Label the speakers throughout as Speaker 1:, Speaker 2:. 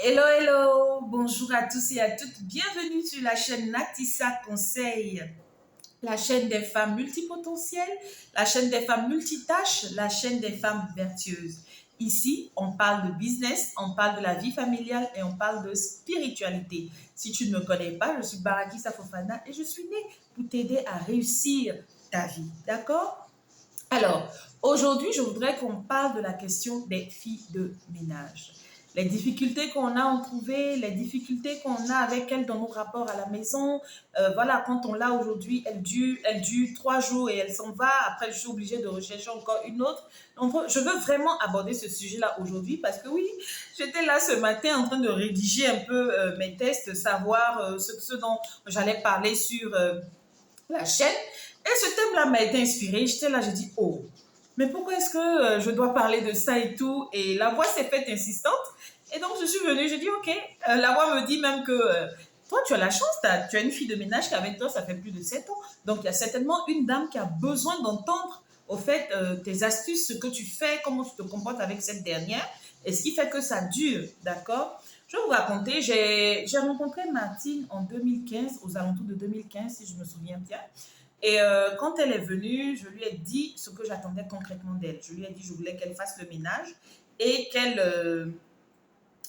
Speaker 1: Hello, hello, bonjour à tous et à toutes. Bienvenue sur la chaîne Natissa Conseil, la chaîne des femmes multipotentielles, la chaîne des femmes multitâches, la chaîne des femmes vertueuses. Ici, on parle de business, on parle de la vie familiale et on parle de spiritualité. Si tu ne me connais pas, je suis Baraki Safofana et je suis née pour t'aider à réussir ta vie. D'accord? Alors, aujourd'hui, je voudrais qu'on parle de la question des filles de ménage. Les difficultés qu'on a en trouvé, les difficultés qu'on a avec elles dans nos rapports à la maison. Voilà, quand on l'a aujourd'hui, elle dure 3 jours et elle s'en va. Après, je suis obligée de rechercher encore une autre. Donc, je veux vraiment aborder ce sujet-là aujourd'hui parce que oui, j'étais là ce matin en train de rédiger un peu mes tests, savoir ce dont j'allais parler sur la chaîne. Et ce thème-là m'a été inspiré. J'étais là, j'ai dit, oh, mais pourquoi est-ce que je dois parler de ça et tout? Et la voix s'est faite insistante. Et donc, je suis venue, j'ai dit, ok. La voix me dit même que toi, tu as la chance, tu as une fille de ménage qui avec toi, ça fait plus de 7 ans. Donc, il y a certainement une dame qui a besoin d'entendre, au fait, tes astuces, ce que tu fais, comment tu te comportes avec cette dernière, et ce qui fait que ça dure, d'accord? Je vais vous raconter, j'ai rencontré Martine en 2015, aux alentours de 2015, si je me souviens bien. Et quand elle est venue, je lui ai dit ce que j'attendais concrètement d'elle. Je lui ai dit que je voulais qu'elle fasse le ménage et qu'elle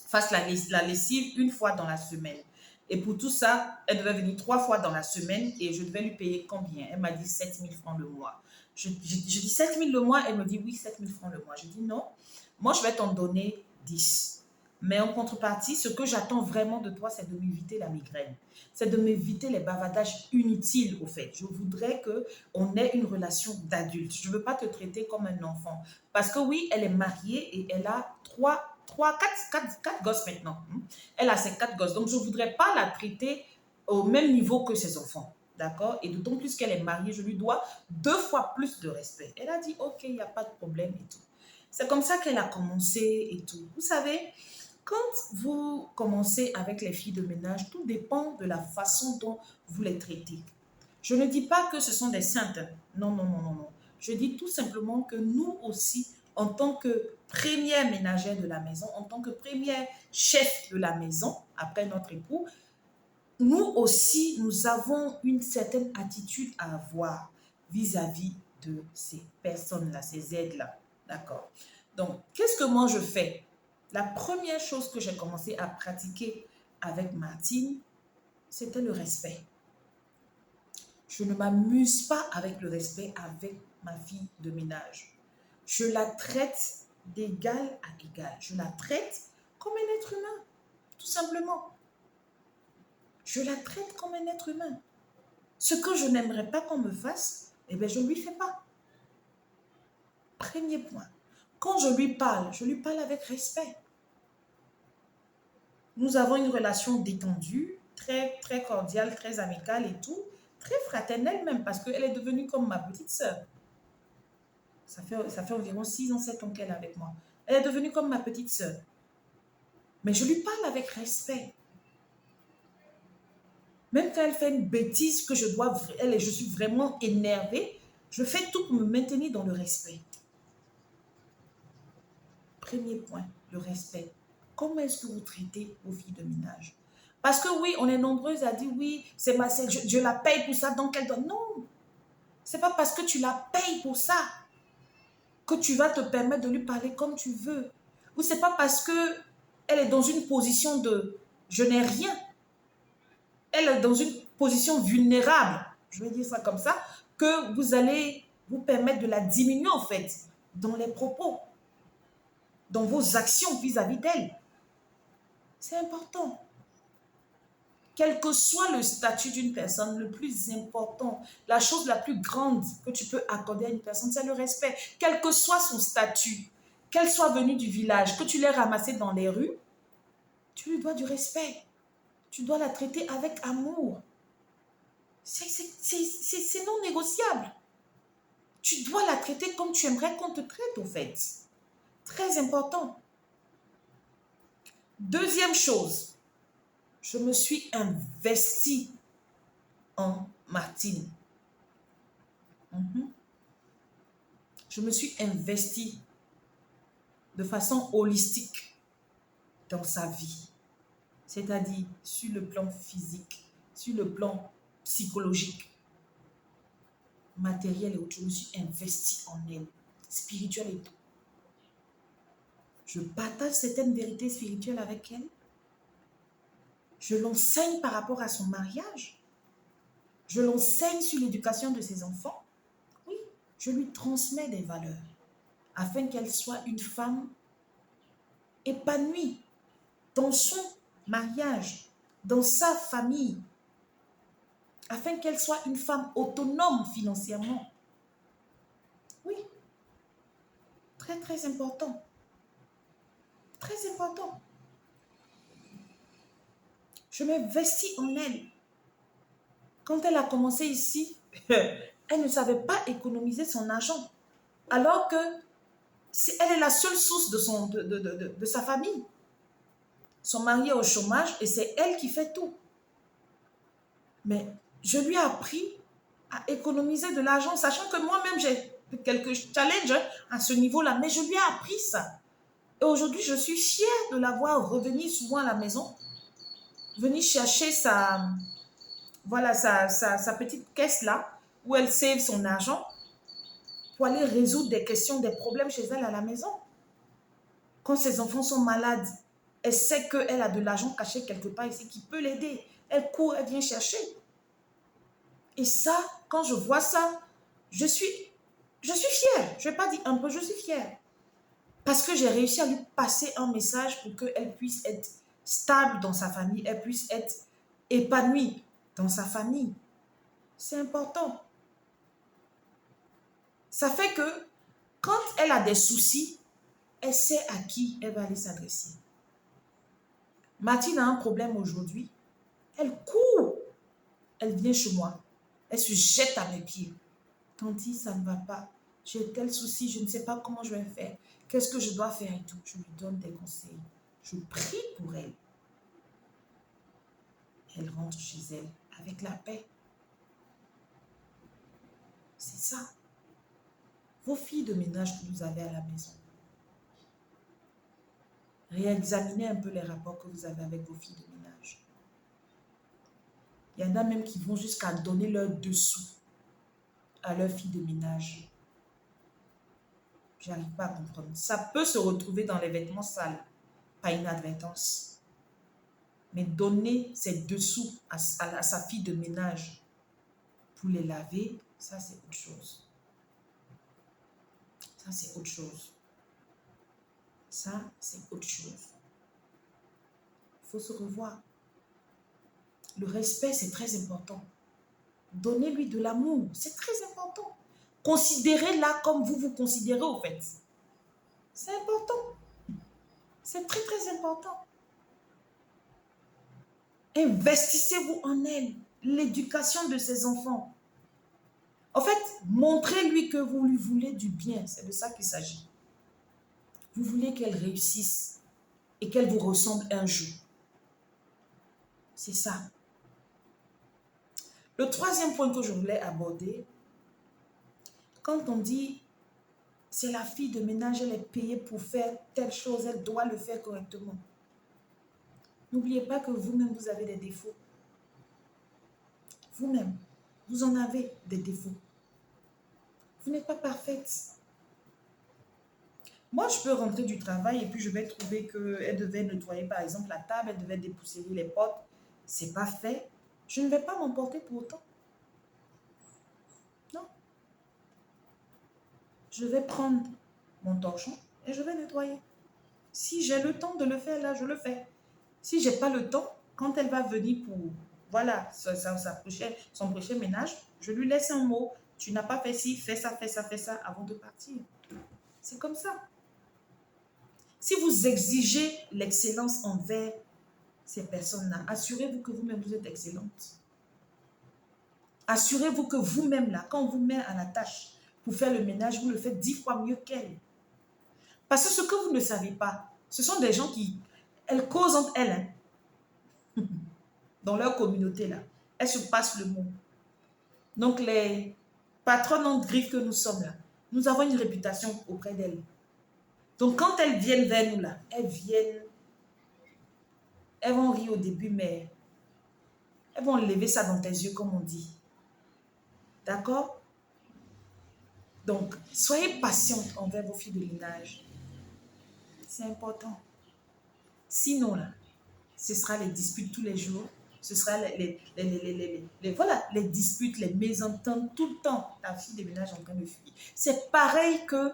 Speaker 1: fasse la lessive une fois dans la semaine. Et pour tout ça, elle devait venir 3 fois dans la semaine et je devais lui payer combien? Elle m'a dit 7 000 francs le mois. Je dis 7 000 le mois, elle me dit oui, 7 000 francs le mois. Je dis non, moi je vais t'en donner 10. Mais en contrepartie, ce que j'attends vraiment de toi, c'est de m'éviter la migraine. C'est de m'éviter les bavardages inutiles, au fait. Je voudrais qu'on ait une relation d'adulte. Je ne veux pas te traiter comme un enfant. Parce que oui, elle est mariée et elle a 4 gosses maintenant. Elle a ses 4 gosses. Donc, je ne voudrais pas la traiter au même niveau que ses enfants. D'accord? Et d'autant plus qu'elle est mariée, je lui dois 2 fois plus de respect. Elle a dit, ok, il n'y a pas de problème et tout. C'est comme ça qu'elle a commencé et tout. Vous savez, quand vous commencez avec les filles de ménage, tout dépend de la façon dont vous les traitez. Je ne dis pas que ce sont des saintes. Non, non, non, non, non. Je dis tout simplement que nous aussi, en tant que première ménagère de la maison, en tant que première chef de la maison, après notre époux, nous aussi, nous avons une certaine attitude à avoir vis-à-vis de ces personnes-là, ces aides-là. D'accord? Donc, qu'est-ce que moi je fais? La première chose que j'ai commencé à pratiquer avec Martine, c'était le respect. Je ne m'amuse pas avec le respect avec ma fille de ménage. Je la traite d'égal à égal. Je la traite comme un être humain, tout simplement. Je la traite comme un être humain. Ce que je n'aimerais pas qu'on me fasse, eh bien, je ne lui fais pas. Premier point. Quand je lui parle avec respect. Nous avons une relation détendue, très, très cordiale, très amicale et tout, très fraternelle même, parce qu'elle est devenue comme ma petite sœur. Ça fait environ 6 ans, 7 ans qu'elle est avec moi. Elle est devenue comme ma petite sœur. Mais je lui parle avec respect. Même quand elle fait une bêtise que je suis vraiment énervée, je fais tout pour me maintenir dans le respect. Premier point, le respect. Comment est-ce que vous traitez vos filles de ménage? Parce que oui, on est nombreuses à dire oui, je la paye pour ça, donc elle doit. Non, c'est pas parce que tu la payes pour ça que tu vas te permettre de lui parler comme tu veux. Ou c'est pas parce que elle est dans une position de je n'ai rien. Elle est dans une position vulnérable, je vais dire ça comme ça, que vous allez vous permettre de la diminuer en fait dans les propos, dans vos actions vis-à-vis d'elle. C'est important. Quel que soit le statut d'une personne, le plus important, la chose la plus grande que tu peux accorder à une personne, c'est le respect. Quel que soit son statut, qu'elle soit venue du village, que tu l'aies ramassée dans les rues, tu lui dois du respect. Tu dois la traiter avec amour. C'est non négociable. Tu dois la traiter comme tu aimerais qu'on te traite, au fait. Très important. Deuxième chose, je me suis investie en Martine. Je me suis investie de façon holistique dans sa vie. c'est-à-dire sur le plan physique, sur le plan psychologique, matériel et autre chose. Je me suis investie en elle, spirituelle et tout. Je partage certaines vérités spirituelles avec elle. Je l'enseigne par rapport à son mariage. Je l'enseigne sur l'éducation de ses enfants. Oui, je lui transmets des valeurs afin qu'elle soit une femme épanouie dans son mariage, dans sa famille, afin qu'elle soit une femme autonome financièrement. Oui, très très important. Très important. Je m'investis en elle. Quand elle a commencé ici, elle ne savait pas économiser son argent. Alors que elle est la seule source de sa famille. Son mari est au chômage et c'est elle qui fait tout. Mais je lui ai appris à économiser de l'argent, sachant que moi-même j'ai quelques challenges à ce niveau-là, mais je lui ai appris ça. Et aujourd'hui, je suis fière de la voir revenir souvent à la maison, venir chercher sa petite caisse-là, où elle save son argent, pour aller résoudre des questions, des problèmes chez elle à la maison. Quand ses enfants sont malades, elle sait qu'elle a de l'argent caché quelque part ici qui peut l'aider. Elle court, elle vient chercher. Et ça, quand je vois ça, je suis fière. Je ne vais pas dire un peu, je suis fière. Parce que j'ai réussi à lui passer un message pour qu'elle puisse être stable dans sa famille, elle puisse être épanouie dans sa famille. C'est important. Ça fait que quand elle a des soucis, elle sait à qui elle va aller s'adresser. Martine a un problème aujourd'hui. Elle court. Elle vient chez moi. Elle se jette à mes pieds. Tanti, ça ne va pas. J'ai tel souci, je ne sais pas comment je vais faire. Qu'est-ce que je dois faire et tout. Je lui donne des conseils. Je prie pour elle. Elle rentre chez elle avec la paix. C'est ça. Vos filles de ménage que vous avez à la maison. Réexaminez un peu les rapports que vous avez avec vos filles de ménage. Il y en a même qui vont jusqu'à donner leur dessous à leur fille de ménage. Je n'arrive pas à comprendre. Ça peut se retrouver dans les vêtements sales, pas inadvertance. Mais donner ses dessous à sa fille de ménage pour les laver, ça c'est autre chose. Ça c'est autre chose. Ça c'est autre chose. Il faut se revoir. Le respect, c'est très important. Donnez-lui de l'amour, c'est très important. Considérez-la comme vous vous considérez au fait. C'est important. C'est très très important. Investissez-vous en elle. L'éducation de ses enfants. En fait, montrez-lui que vous lui voulez du bien. C'est de ça qu'il s'agit. Vous voulez qu'elle réussisse et qu'elle vous ressemble un jour. C'est ça. Le troisième point que je voulais aborder, quand on dit c'est la fille de ménage, elle est payée pour faire telle chose, elle doit le faire correctement. N'oubliez pas que vous-même, vous avez des défauts. Vous-même, vous en avez des défauts. Vous n'êtes pas parfaite. Moi, je peux rentrer du travail et puis je vais trouver qu'elle devait nettoyer, par exemple, la table, elle devait dépoussiérer les potes. C'est pas fait. Je ne vais pas m'emporter pour autant. Non. Je vais prendre mon torchon et je vais nettoyer. Si j'ai le temps de le faire, là, je le fais. Si je n'ai pas le temps, quand elle va venir pour, voilà, son prochain ménage, je lui laisse un mot. Tu n'as pas fait ci, fais ça, fais ça, fais ça avant de partir. C'est comme ça. Si vous exigez l'excellence envers ces personnes-là, assurez-vous que vous-même, vous êtes excellente. Assurez-vous que vous-même, là, quand on vous met à la tâche pour faire le ménage, vous le faites 10 fois mieux qu'elle. Parce que ce que vous ne savez pas, ce sont des gens qui, elles causent entre elles, hein, dans leur communauté, là. Elles se passent le mot. Donc, les patronnes en griffe que nous sommes, là, nous avons une réputation auprès d'elles. Donc, quand elles viennent vers nous, là, elles elles vont rire au début, mais elles vont lever ça dans tes yeux, comme on dit. D'accord? Donc, soyez patiente envers vos filles de ménage. C'est important. Sinon, là, ce sera les disputes tous les jours. Ce sera voilà, les disputes, les mésententes, tout le temps. Ta fille de ménage en train de fuir. C'est pareil que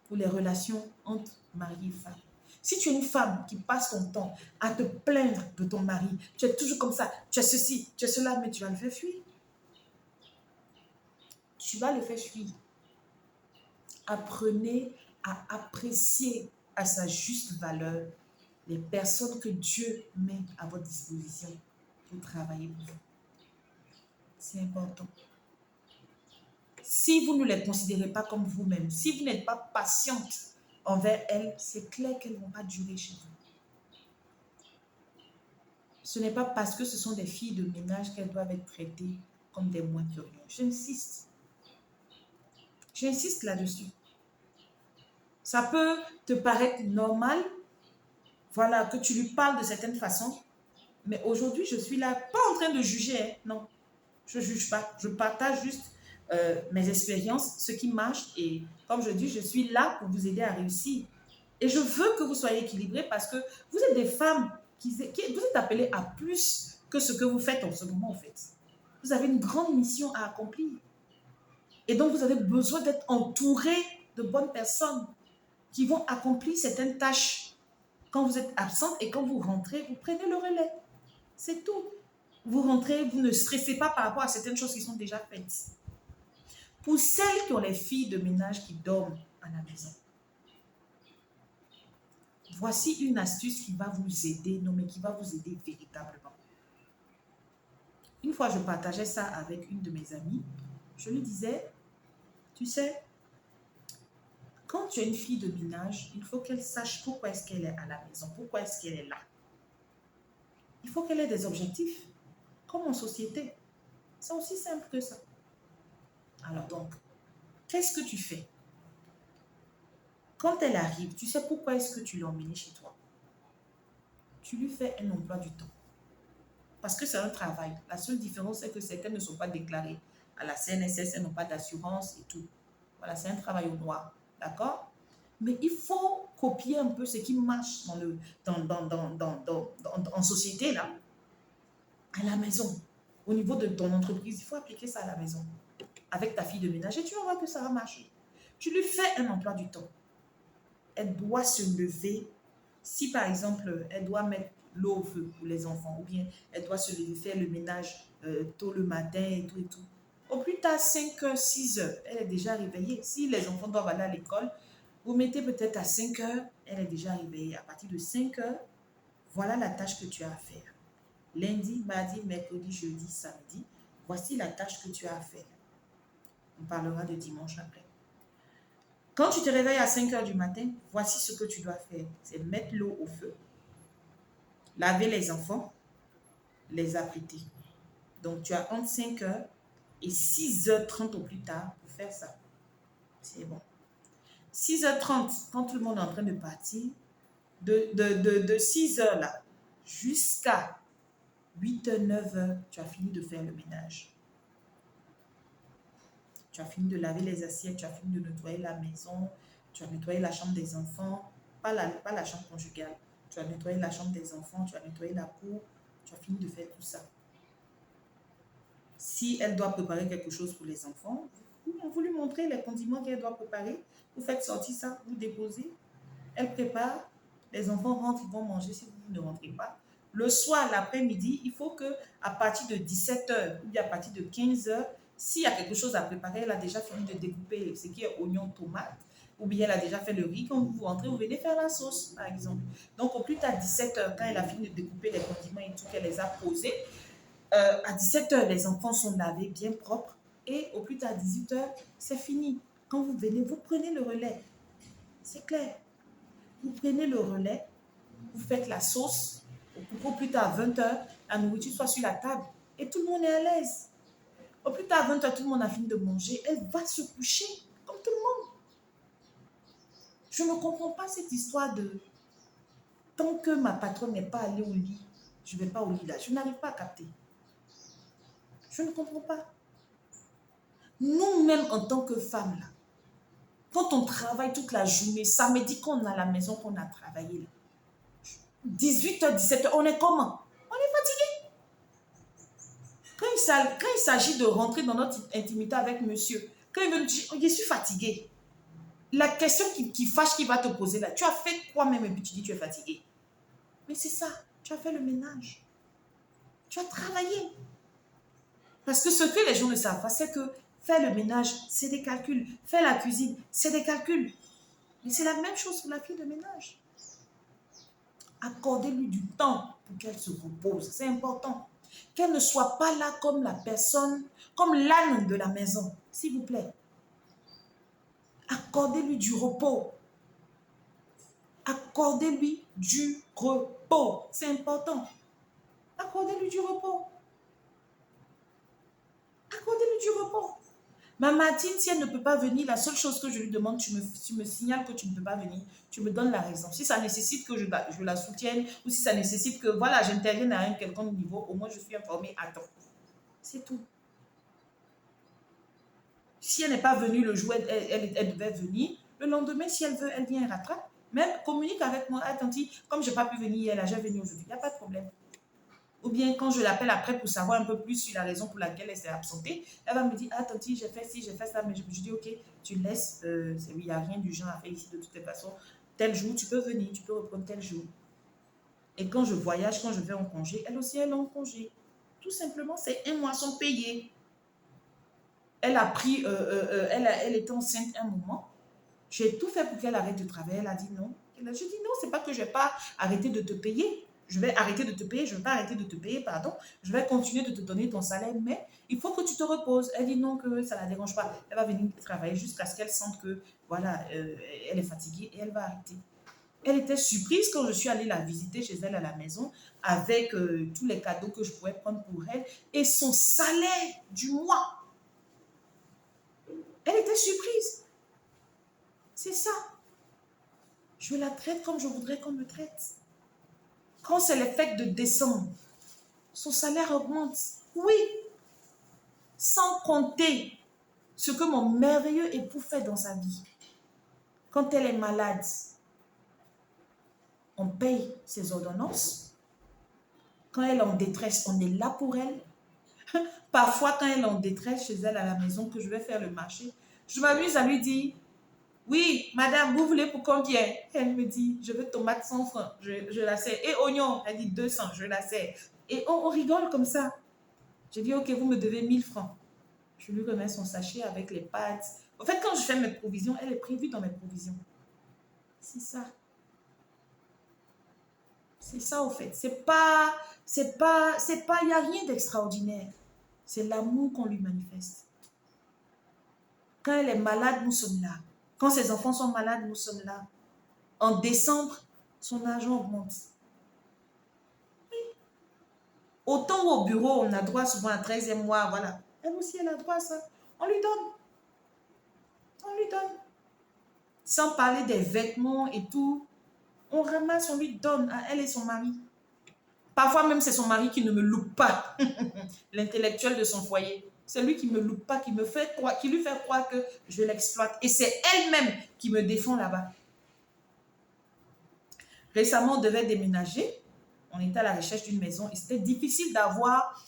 Speaker 1: pour les relations entre mari et femme. Si tu es une femme qui passe ton temps à te plaindre de ton mari, tu es toujours comme ça, tu as ceci, tu as cela, mais tu vas le faire fuir. Tu vas le faire fuir. Apprenez à apprécier à sa juste valeur les personnes que Dieu met à votre disposition pour travailler pour vous. C'est important. Si vous ne les considérez pas comme vous-même, si vous n'êtes pas patiente envers elles, c'est clair qu'elles ne vont pas durer chez vous. Ce n'est pas parce que ce sont des filles de ménage qu'elles doivent être traitées comme des moins que rien. J'insiste. J'insiste là-dessus. Ça peut te paraître normal, voilà, que tu lui parles de certaines façons, mais aujourd'hui, je suis là, pas en train de juger, hein, non. Je ne juge pas. Je partage juste mes expériences, ce qui marche. Et comme je dis, je suis là pour vous aider à réussir. Et je veux que vous soyez équilibrés parce que vous êtes des femmes vous êtes appelées à plus que ce que vous faites en ce moment, en fait. Vous avez une grande mission à accomplir. Et donc, vous avez besoin d'être entouré de bonnes personnes qui vont accomplir certaines tâches. Quand vous êtes absente et quand vous rentrez, vous prenez le relais. C'est tout. Vous rentrez, vous ne stressez pas par rapport à certaines choses qui sont déjà faites. Pour celles qui ont les filles de ménage qui dorment à la maison, voici une astuce qui va vous aider, non mais qui va vous aider véritablement. Une fois, je partageais ça avec une de mes amies. Je lui disais, tu sais, quand tu as une fille de ménage, il faut qu'elle sache pourquoi est-ce qu'elle est à la maison, pourquoi est-ce qu'elle est là. Il faut qu'elle ait des objectifs, comme en société. C'est aussi simple que ça. Alors donc, qu'est-ce que tu fais? Quand elle arrive, tu sais pourquoi est-ce que tu l'as emmenée chez toi? Tu lui fais un emploi du temps. Parce que c'est un travail. La seule différence, c'est que certaines ne sont pas déclarées à la CNSS, elles n'ont pas d'assurance et tout. Voilà, c'est un travail au noir. D'accord? Mais il faut copier un peu ce qui marche en société, là, à la maison. Au niveau de ton entreprise, il faut appliquer ça à la maison. Avec ta fille de ménage, et tu vas voir que ça va marcher. Tu lui fais un emploi du temps. Elle doit se lever. Si par exemple, elle doit mettre l'eau au feu pour les enfants, ou bien elle doit se lever, faire le ménage tôt le matin et tout et tout. Au plus tard, 5 heures, 6 heures, elle est déjà réveillée. Si les enfants doivent aller à l'école, vous mettez peut-être à 5 heures, elle est déjà réveillée. À partir de 5 heures, voilà la tâche que tu as à faire. Lundi, mardi, mercredi, jeudi, samedi, voici la tâche que tu as à faire. On parlera de dimanche après. Quand tu te réveilles à 5 heures du matin, voici ce que tu dois faire. C'est mettre l'eau au feu, laver les enfants, les apprêter. Donc, tu as entre 5 heures et 6h30 au plus tard pour faire ça. C'est bon. 6h30, quand tout le monde est en train de partir, de 6h là jusqu'à 8h, 9h, tu as fini de faire le ménage. Tu as fini de laver les assiettes, tu as fini de nettoyer la maison, tu as nettoyé la chambre des enfants, pas la chambre conjugale. Tu as nettoyé la chambre des enfants, tu as nettoyé la cour, tu as fini de faire tout ça. Si elle doit préparer quelque chose pour les enfants, vous lui montrez les condiments qu'elle doit préparer, vous faites sortir ça, vous déposez, elle prépare, les enfants rentrent, ils vont manger si vous ne rentrez pas. Le soir, l'après-midi, il faut qu'à partir de 17h ou bien à partir de 15h, s'il y a quelque chose à préparer, elle a déjà fini de découper ce qui est oignon, tomate, ou bien elle a déjà fait le riz. Quand vous rentrez, vous venez faire la sauce, par exemple. Donc, au plus tard, 17h, quand elle a fini de découper les condiments et tout, qu'elle les a posés, à 17h, les enfants sont lavés, bien propres. Et au plus tard, 18h, c'est fini. Quand vous venez, vous prenez le relais. C'est clair. Vous prenez le relais, vous faites la sauce, au plus tard, 20h, la nourriture soit sur la table. Et tout le monde est à l'aise. Au plus tard, 20h, tout le monde a fini de manger. Elle va se coucher, comme tout le monde. Je ne comprends pas cette histoire de tant que ma patronne n'est pas allée au lit, je ne vais pas au lit là. Je n'arrive pas à capter. Je ne comprends pas. Nous-mêmes, en tant que femmes, là, quand on travaille toute la journée, samedi, quand on est à la maison, qu'on a travaillé, là, 18h, 17h, on est comment? On est fatigué. Quand il s'agit de rentrer dans notre intimité avec monsieur, quand il veut nous dire, oh, je suis fatigué. La question qui fâche, qui va te poser là, tu as fait quoi même et puis tu dis tu es fatigué. Mais c'est ça, tu as fait le ménage. Tu as travaillé. Parce que ce que les gens ne savent pas, c'est que faire le ménage, c'est des calculs. Faire la cuisine, c'est des calculs. Mais c'est la même chose pour la fille de ménage. Accordez-lui du temps pour qu'elle se repose. C'est important. Qu'elle ne soit pas là comme la personne, comme l'âne de la maison. S'il vous plaît. Accordez-lui du repos. Accordez-lui du repos. C'est important. Accordez-lui du repos. Accordez-lui du repos. Ma Martine, si elle ne peut pas venir, la seule chose que je lui demande, tu me signales que tu ne peux pas venir, tu me donnes la raison. Si ça nécessite que je la soutienne ou si ça nécessite que, voilà, j'intervienne à un quelconque niveau, au moins je suis informée à temps. C'est tout. Si elle n'est pas venue le jour, elle devait venir. Le lendemain, si elle veut, elle vient et rattrape. Même communique avec moi. Ah, tanti, comme je n'ai pas pu venir hier, là, j'ai venu aujourd'hui. Il n'y a pas de problème. Ou bien quand je l'appelle après pour savoir un peu plus sur la raison pour laquelle elle s'est absentée, elle va me dire, ah tanti, j'ai fait ci, j'ai fait ça, mais je dis, ok, tu laisses, il n'y a rien d'urgent à faire ici de toutes les façons. Tel jour, tu peux venir, tu peux reprendre tel jour. Et quand je voyage, quand je vais en congé, elle aussi, elle est en congé. Tout simplement, c'est un mois sans payer. Elle a pris, elle était enceinte un moment. J'ai tout fait pour qu'elle arrête de travailler. Elle a dit non. Je dis non, c'est pas que je vais pas arrêter de te payer. Je vais arrêter de te payer, je ne vais pas arrêter de te payer, pardon. Je vais continuer de te donner ton salaire, mais il faut que tu te reposes. Elle dit non, que ça ne la dérange pas. Elle va venir travailler jusqu'à ce qu'elle sente que, voilà, elle est fatiguée et elle va arrêter. Elle était surprise quand je suis allée la visiter chez elle à la maison avec tous les cadeaux que je pouvais prendre pour elle et son salaire du mois. Elle était surprise. C'est ça. Je la traite comme je voudrais qu'on me traite. Quand c'est les fêtes de décembre, son salaire augmente. Oui. Sans compter ce que mon merveilleux époux fait dans sa vie. Quand elle est malade, on paye ses ordonnances. Quand elle est en détresse, on est là pour elle. Parfois, quand elle est en détresse chez elle à la maison, que je vais faire le marché, je m'amuse à lui dire, oui, madame, vous voulez pour combien? Elle me dit, je veux tomates 100 francs, je la sais. Et oignons, elle dit 200, je la sais. Et on rigole comme ça. Je dis, ok, vous me devez 1000 francs. Je lui remets son sachet avec les pâtes. En fait, quand je fais mes provisions, elle est prévue dans mes provisions. C'est ça. C'est ça, au fait. Il n'y a rien d'extraordinaire. C'est l'amour qu'on lui manifeste. Quand elle est malade, nous sommes là. Quand ses enfants sont malades, nous sommes là. En décembre, son argent augmente. Oui. Autant au bureau, on a droit souvent à 13e mois, voilà. Elle aussi, elle a droit à ça. On lui donne. On lui donne. Sans parler des vêtements et tout. On ramasse, on lui donne à elle et son mari. Parfois même, c'est son mari qui ne me loupe pas. L'intellectuel de son foyer. C'est lui qui ne me loupe pas, qui lui fait croire que je l'exploite. Et c'est elle-même qui me défend là-bas. Récemment, on devait déménager. On était à la recherche d'une maison et c'était difficile d'avoir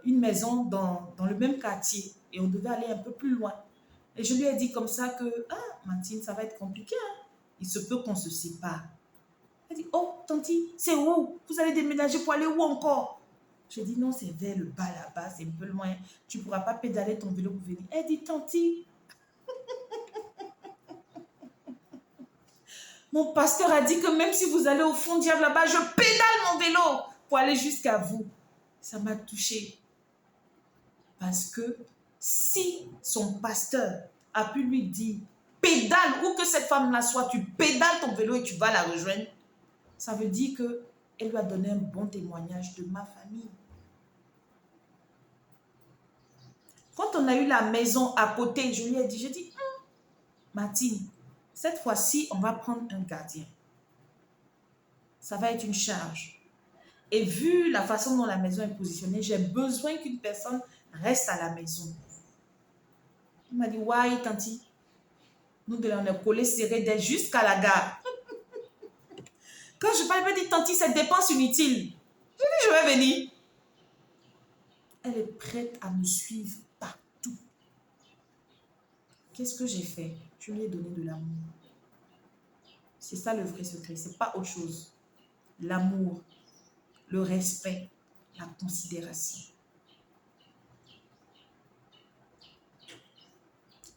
Speaker 1: une maison dans le même quartier. Et on devait aller un peu plus loin. Et je lui ai dit comme ça que, ah, Martine, ça va être compliqué. Hein? Il se peut qu'on se sépare. Elle dit, oh, tanti, c'est où? Vous allez déménager pour aller où encore? Je dis, non, c'est vers le bas là-bas, c'est un peu loin. Tu ne pourras pas pédaler ton vélo pour venir. Elle dit, tanti, mon pasteur a dit que même si vous allez au fond diable là-bas, je pédale mon vélo pour aller jusqu'à vous. Ça m'a touchée. Parce que si son pasteur a pu lui dire, pédale, où que cette femme-là soit, tu pédales ton vélo et tu vas la rejoindre, ça veut dire qu'elle lui a donné un bon témoignage de ma famille. Quand on a eu la maison à côté, je lui ai dit, Martine, cette fois-ci, on va prendre un gardien. Ça va être une charge. Et vu la façon dont la maison est positionnée, j'ai besoin qu'une personne reste à la maison. Il m'a dit, ouais, tanti, nous devons on est collés serrés jusqu'à la gare. Quand je parle, elle me dit, tanti, c'est dépense inutile. Je dis, je vais venir. Elle est prête à me suivre partout. Qu'est-ce que j'ai fait? Je lui ai donné de l'amour. C'est ça le vrai secret, c'est pas autre chose. L'amour, le respect, la considération.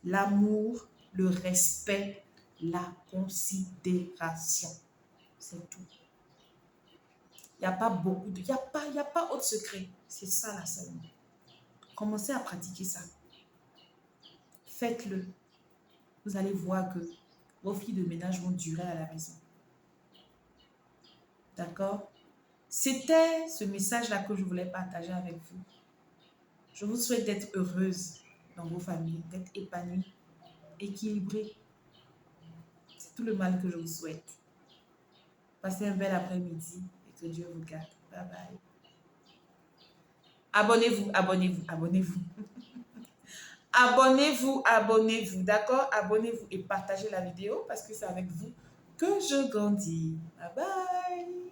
Speaker 1: L'amour, le respect, la considération. C'est tout. Il n'y a pas beaucoup de... Il n'y a pas autre secret. C'est ça là seulement. Commencez à pratiquer ça. Faites-le. Vous allez voir que vos filles de ménage vont durer à la maison. D'accord? C'était ce message-là que je voulais partager avec vous. Je vous souhaite d'être heureuse dans vos familles, d'être épanouie, équilibrée. C'est tout le mal que je vous souhaite. Passez un bel après-midi et que Dieu vous garde. Bye bye. Abonnez-vous, abonnez-vous, abonnez-vous. Abonnez-vous, abonnez-vous, d'accord? Abonnez-vous et partagez la vidéo parce que c'est avec vous que je grandis. Bye bye.